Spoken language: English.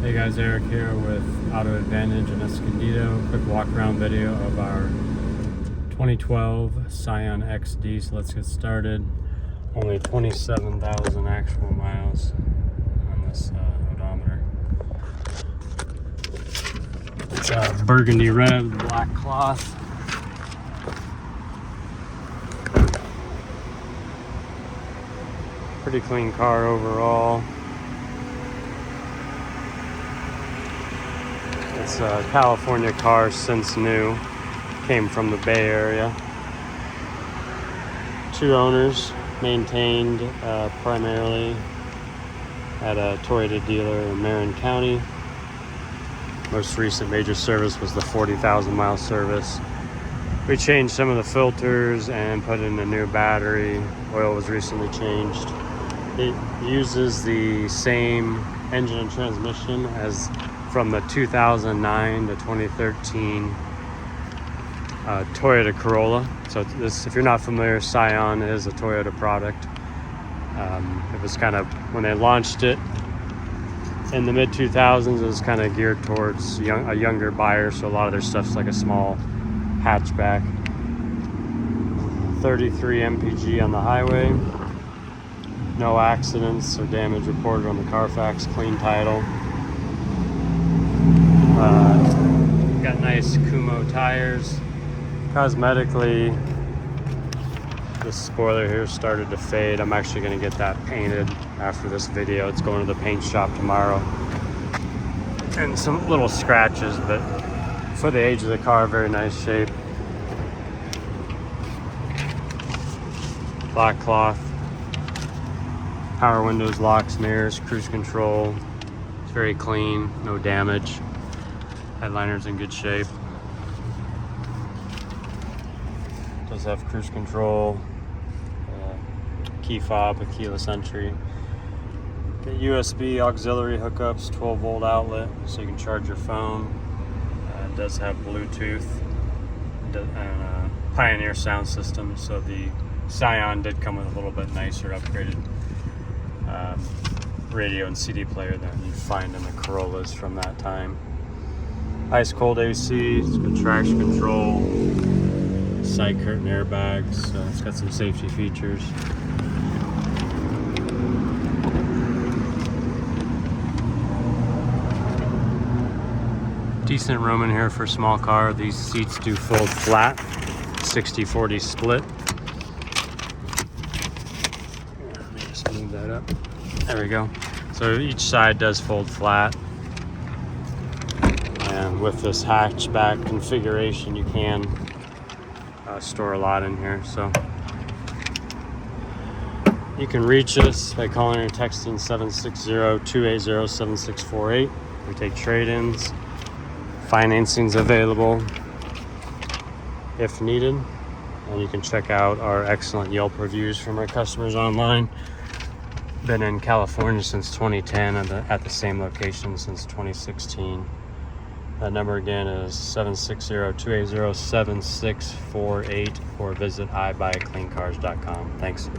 Hey guys, Eric here with Auto Advantage in Escondido. Quick walk around video of our 2012 Scion XD. So let's get started. Only 27,000 actual miles on this odometer. It's burgundy red, black cloth. Pretty clean car overall. It's a California car since new. Came from the Bay Area. 2 owners, maintained primarily at a Toyota dealer in Marin County. Most recent major service was the 40,000 mile service. We changed some of the filters and put in a new battery. Oil was recently changed. It uses the same engine and transmission as from the 2009 to 2013 Toyota Corolla. So this, if you're not familiar, Scion is a Toyota product. It was kind of, when they launched it in the mid 2000s, it was kind of geared towards a younger buyer. So a lot of their stuff's like a small hatchback. 33 MPG on the highway. No accidents or damage reported on the Carfax, clean title. Got nice Kumo tires. Cosmetically, this spoiler here started to fade. I'm actually going to get that painted after this video. It's going to the paint shop tomorrow. And some little scratches, but for the age of the car, very nice shape. Black cloth. Power windows, locks, mirrors, cruise control. It's very clean, no damage. Headliner's in good shape. Does have cruise control, key fob with keyless entry. Got USB auxiliary hookups, 12 volt outlet, so you can charge your phone. It does have Bluetooth and Pioneer sound system, so the Scion did come with a little bit nicer upgraded radio and CD player than you'd find in the Corollas from that time. Ice cold AC, it's got traction control, side curtain airbags, so it's got some safety features. Decent room in here for a small car. These seats do fold flat, 60-40 split. Let me just move that up. There we go. So each side does fold flat. And with this hatchback configuration, you can store a lot in here. So you can reach us by calling or texting 760-280-7648. We take trade-ins. Financing's available if needed. And you can check out our excellent Yelp reviews from our customers online. Been in California since 2010 at the same location since 2016. That number again is 760-280-7648 or visit ibuycleancars.com. Thanks.